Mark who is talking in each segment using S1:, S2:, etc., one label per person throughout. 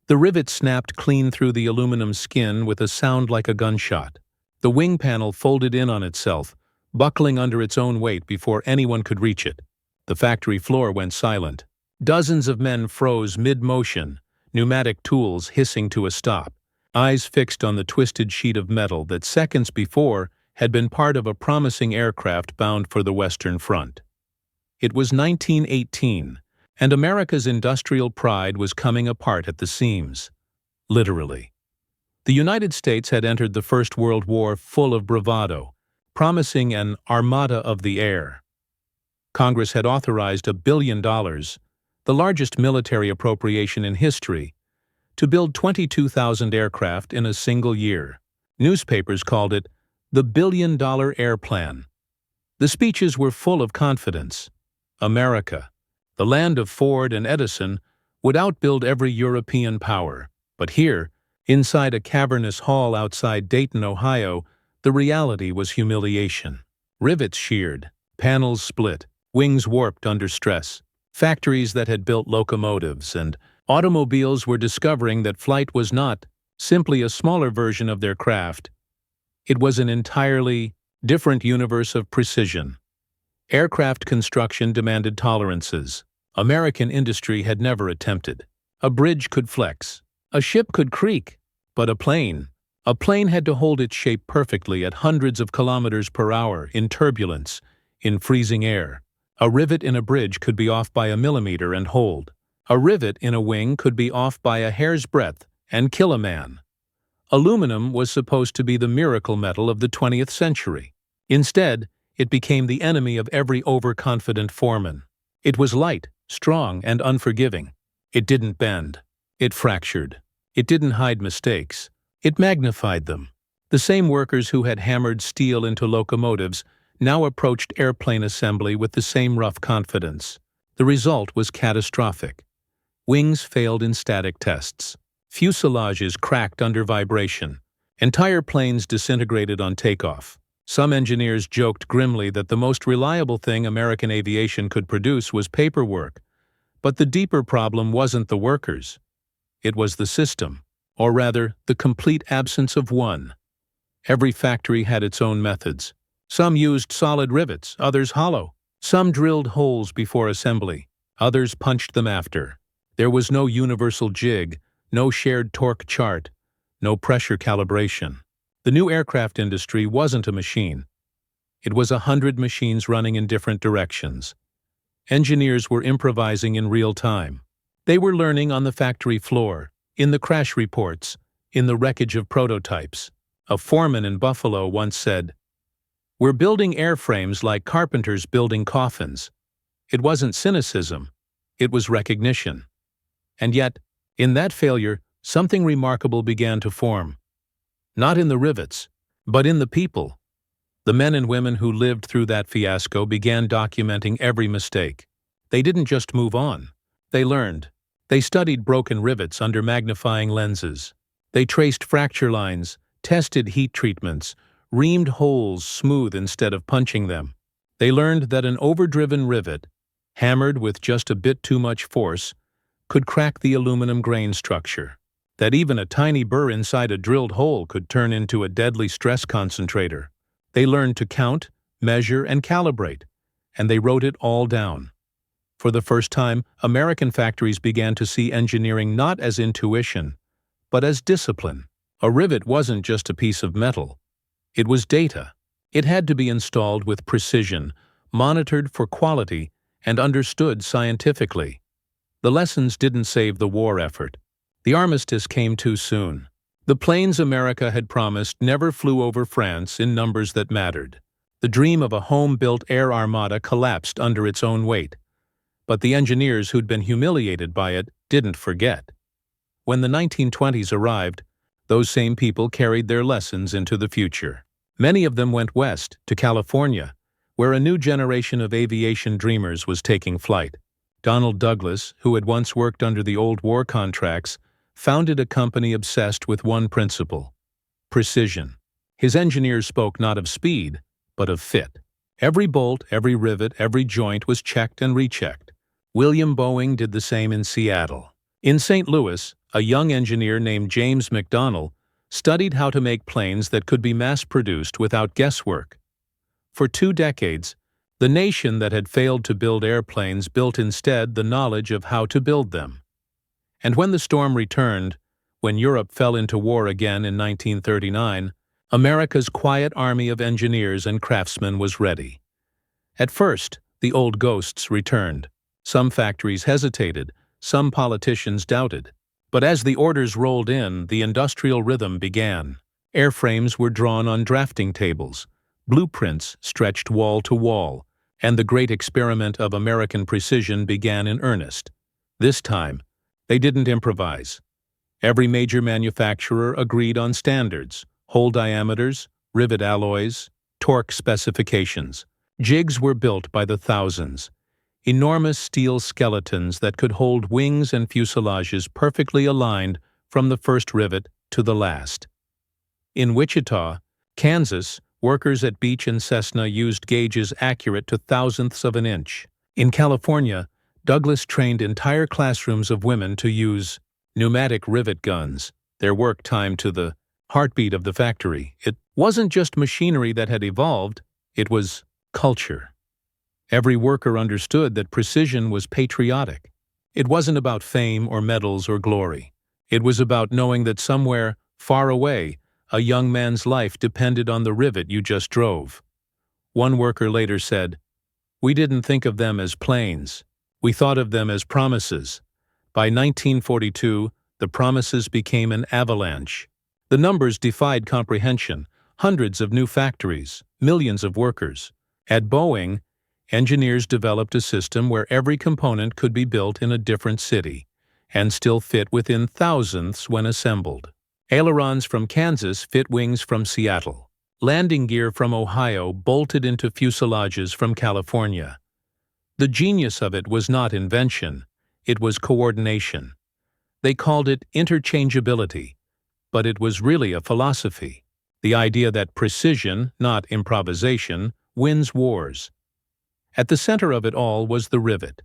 S1: The rivet snapped clean through the aluminum skin with a sound like a gunshot. The wing panel folded in on itself, buckling under its own weight before anyone could reach it. The factory floor went silent. Dozens of men froze mid-motion, pneumatic tools hissing to a stop, eyes fixed on the twisted sheet of metal that seconds before had been part of a promising aircraft bound for the Western Front. It was 1918, and America's industrial pride was coming apart at the seams. Literally. The United States had entered the First World War full of bravado, promising an armada of the air. Congress had authorized $1 billion, the largest military appropriation in history, to build 22,000 aircraft in a single year. Newspapers called it the $1 billion air plan. The speeches were full of confidence. America, the land of Ford and Edison, would outbuild every European power. But here, inside a cavernous hall outside Dayton, Ohio, the reality was humiliation. Rivets sheared, panels split, wings warped under stress. Factories that had built locomotives and automobiles were discovering that flight was not simply a smaller version of their craft. It was an entirely different universe of precision. Aircraft construction demanded tolerances American industry had never attempted. A bridge could flex, a ship could creak, but a plane had to hold its shape perfectly at hundreds of kilometers per hour in turbulence, in freezing air. A rivet in a bridge could be off by a millimeter and hold. A rivet in a wing could be off by a hair's breadth and kill a man. Aluminum was supposed to be the miracle metal of the 20th century. Instead, it became the enemy of every overconfident foreman. It was light, strong, and unforgiving. It didn't bend. It fractured. It didn't hide mistakes. It magnified them. The same workers who had hammered steel into locomotives now approached airplane assembly with the same rough confidence. The result was catastrophic. Wings failed in static tests. Fuselages cracked under vibration. Entire planes disintegrated on takeoff. Some engineers joked grimly that the most reliable thing American aviation could produce was paperwork. But the deeper problem wasn't the workers. It was the system, or rather, the complete absence of one. Every factory had its own methods. Some used solid rivets, others hollow. Some drilled holes before assembly, others punched them after. There was no universal jig, no shared torque chart, no pressure calibration. The new aircraft industry wasn't a machine. It was 100 machines running in different directions. Engineers were improvising in real time. They were learning on the factory floor, in the crash reports, in the wreckage of prototypes. A foreman in Buffalo once said, "We're building airframes like carpenters building coffins." It wasn't cynicism, it was recognition. And yet, in that failure, something remarkable began to form. Not in the rivets, but in the people. The men and women who lived through that fiasco began documenting every mistake. They didn't just move on. They learned. They studied broken rivets under magnifying lenses. They traced fracture lines, tested heat treatments, reamed holes smooth instead of punching them. They learned that an overdriven rivet, hammered with just a bit too much force, could crack the aluminum grain structure. That even a tiny burr inside a drilled hole could turn into a deadly stress concentrator. They learned to count, measure, and calibrate, and they wrote it all down. For the first time, American factories began to see engineering not as intuition, but as discipline. A rivet wasn't just a piece of metal. It was data. It had to be installed with precision, monitored for quality, and understood scientifically. The lessons didn't save the war effort. The armistice came too soon. The planes America had promised never flew over France in numbers that mattered. The dream of a home-built air armada collapsed under its own weight. But the engineers who'd been humiliated by it didn't forget. When the 1920s arrived, those same people carried their lessons into the future. Many of them went west, to California, where a new generation of aviation dreamers was taking flight. Donald Douglas, who had once worked under the old war contracts, founded a company obsessed with one principle: precision. His engineers spoke not of speed, but of fit. Every bolt, every rivet, every joint was checked and rechecked. William Boeing did the same in Seattle. In St. Louis, a young engineer named James McDonnell, studied how to make planes that could be mass-produced without guesswork. For 2 decades, the nation that had failed to build airplanes built instead the knowledge of how to build them. And when the storm returned, when Europe fell into war again in 1939, America's quiet army of engineers and craftsmen was ready. At first, the old ghosts returned. Some factories hesitated, some politicians doubted. But as the orders rolled in, the industrial rhythm began. Airframes were drawn on drafting tables, blueprints stretched wall to wall, and the great experiment of American precision began in earnest. This time, they didn't improvise. Every major manufacturer agreed on standards, hole diameters, rivet alloys, torque specifications. Jigs were built by the thousands. Enormous steel skeletons that could hold wings and fuselages perfectly aligned from the first rivet to the last. In Wichita, Kansas, workers at Beech and Cessna used gauges accurate to thousandths of an inch. In California, Douglas trained entire classrooms of women to use pneumatic rivet guns, their work timed to the heartbeat of the factory. It wasn't just machinery that had evolved, it was culture. Every worker understood that precision was patriotic. It wasn't about fame or medals or glory. It was about knowing that somewhere, far away, a young man's life depended on the rivet you just drove. One worker later said, "We didn't think of them as planes. We thought of them as promises." By 1942, the promises became an avalanche. The numbers defied comprehension. Hundreds of new factories, millions of workers. At Boeing, engineers developed a system where every component could be built in a different city and still fit within thousandths when assembled. Ailerons from Kansas fit wings from Seattle. Landing gear from Ohio bolted into fuselages from California. The genius of it was not invention, it was coordination. They called it interchangeability, but it was really a philosophy. The idea that precision, not improvisation, wins wars. At the center of it all was the rivet,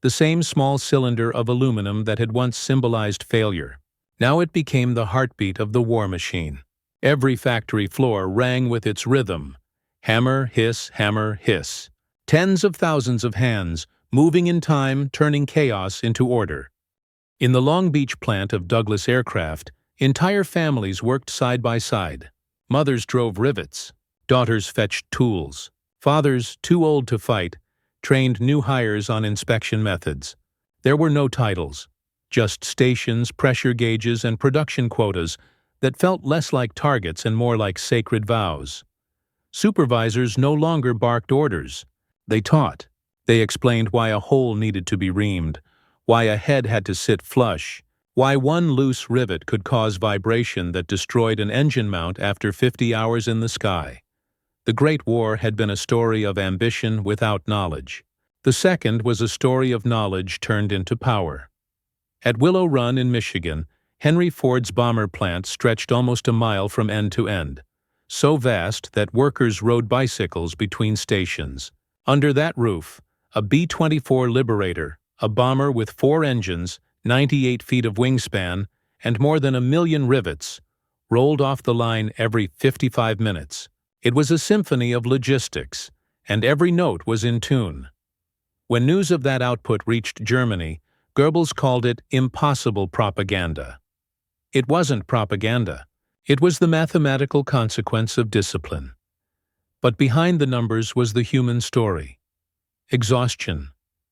S1: the same small cylinder of aluminum that had once symbolized failure. Now it became the heartbeat of the war machine. Every factory floor rang with its rhythm. Hammer, hiss, hammer, hiss. Tens of thousands of hands, moving in time, turning chaos into order. In the Long Beach plant of Douglas Aircraft, entire families worked side by side. Mothers drove rivets. Daughters fetched tools. Fathers, too old to fight, trained new hires on inspection methods. There were no titles, just stations, pressure gauges, and production quotas that felt less like targets and more like sacred vows. Supervisors no longer barked orders. They taught. They explained why a hole needed to be reamed, why a head had to sit flush, why one loose rivet could cause vibration that destroyed an engine mount after 50 hours in the sky. The Great War had been a story of ambition without knowledge. The second was a story of knowledge turned into power. At Willow Run in Michigan, Henry Ford's bomber plant stretched almost a mile from end to end, so vast that workers rode bicycles between stations. Under that roof, a B-24 Liberator, a bomber with 4 engines, 98 feet of wingspan, and more than 1 million rivets, rolled off the line every 55 minutes. It was a symphony of logistics, and every note was in tune. When news of that output reached Germany, Goebbels called it impossible propaganda. It wasn't propaganda. It was the mathematical consequence of discipline. But behind the numbers was the human story. Exhaustion,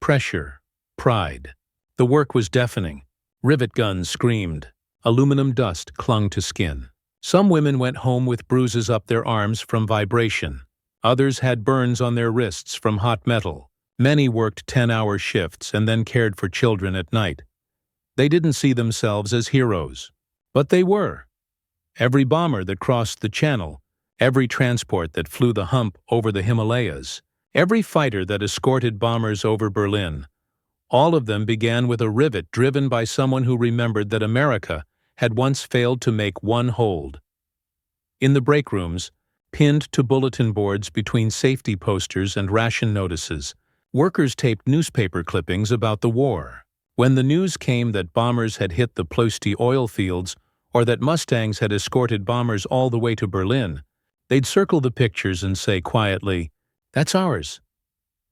S1: pressure, pride. The work was deafening. Rivet guns screamed. Aluminum dust clung to skin. Some women went home with bruises up their arms from vibration. Others had burns on their wrists from hot metal. Many worked 10-hour shifts and then cared for children at night. They didn't see themselves as heroes, but they were. Every bomber that crossed the Channel, every transport that flew the hump over the Himalayas, every fighter that escorted bombers over Berlin, all of them began with a rivet driven by someone who remembered that America had once failed to make one hold. In the break rooms, pinned to bulletin boards between safety posters and ration notices, workers taped newspaper clippings about the war. When the news came that bombers had hit the Ploesti oil fields or that Mustangs had escorted bombers all the way to Berlin, they'd circle the pictures and say quietly, "That's ours."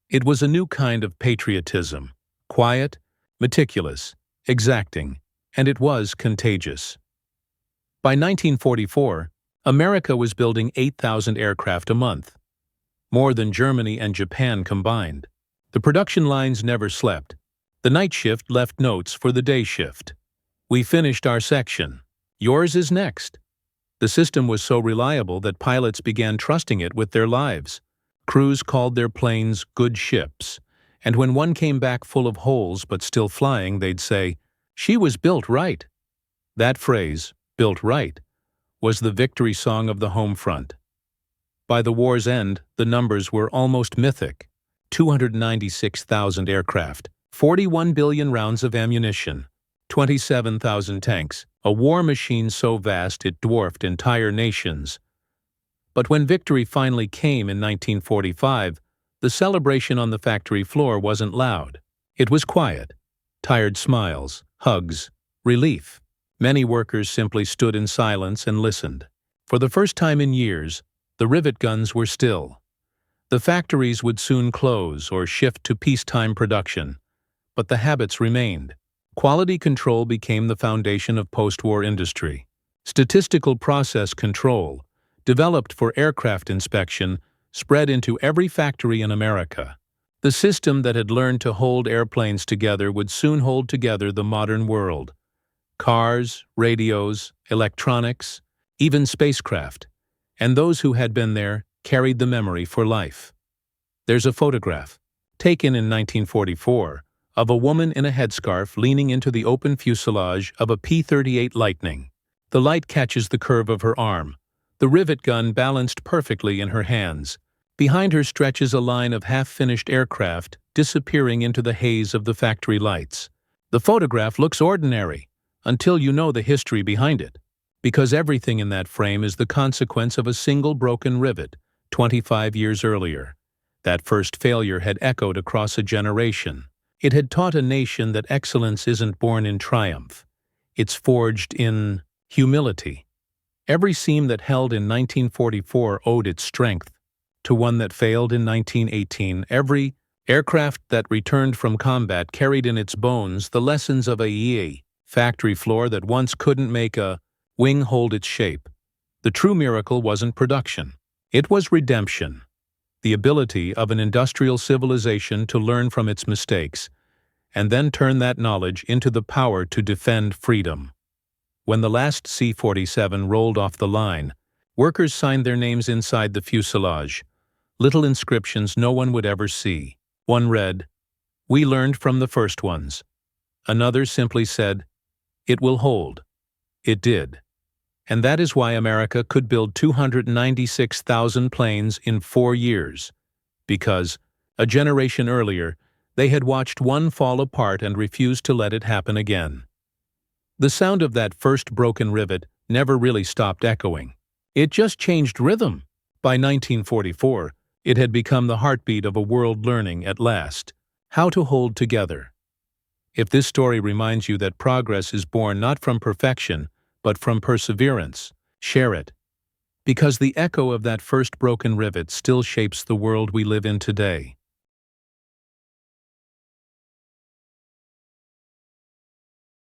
S1: It was a new kind of patriotism, quiet, meticulous, exacting, and it was contagious. By 1944, America was building 8,000 aircraft a month, more than Germany and Japan combined. The production lines never slept. The night shift left notes for the day shift. "We finished our section. Yours is next." The system was so reliable that pilots began trusting it with their lives. Crews called their planes good ships, and when one came back full of holes but still flying, they'd say, "She was built right." That phrase, "built right," was the victory song of the home front. By the war's end, the numbers were almost mythic: 296,000 aircraft, 41 billion rounds of ammunition, 27,000 tanks, a war machine so vast it dwarfed entire nations. But when victory finally came in 1945, the celebration on the factory floor wasn't loud. It was quiet. Tired smiles, hugs, relief. Many workers simply stood in silence and listened. For the first time in years, the rivet guns were still. The factories would soon close or shift to peacetime production. But the habits remained. Quality control became the foundation of post-war industry. Statistical process control, developed for aircraft inspection, spread into every factory in America. The system that had learned to hold airplanes together would soon hold together the modern world. Cars, radios, electronics, even spacecraft. And those who had been there carried the memory for life. There's a photograph, taken in 1944, of a woman in a headscarf leaning into the open fuselage of a P-38 Lightning. The light catches the curve of her arm, the rivet gun balanced perfectly in her hands. Behind her stretches a line of half-finished aircraft disappearing into the haze of the factory lights. The photograph looks ordinary, until you know the history behind it, because everything in that frame is the consequence of a single broken rivet 25 years earlier. That first failure had echoed across a generation. It had taught a nation that excellence isn't born in triumph. It's forged in humility. Every seam that held in 1944 owed its strength to one that failed in 1918. Every aircraft that returned from combat carried in its bones the lessons of a factory floor that once couldn't make a wing hold its shape. The true miracle wasn't production. It was redemption. The ability of an industrial civilization to learn from its mistakes, and then turn that knowledge into the power to defend freedom. When the last C-47 rolled off the line, workers signed their names inside the fuselage, little inscriptions no one would ever see. One read, "We learned from the first ones." Another simply said, "It will hold." It did. And that is why America could build 296,000 planes in 4 years. Because, a generation earlier, they had watched one fall apart and refused to let it happen again. The sound of that first broken rivet never really stopped echoing. It just changed rhythm. By 1944, it had become the heartbeat of a world learning, at last, how to hold together. If this story reminds you that progress is born not from perfection, but from perseverance, share it. Because the echo of that first broken rivet still shapes the world we live in today.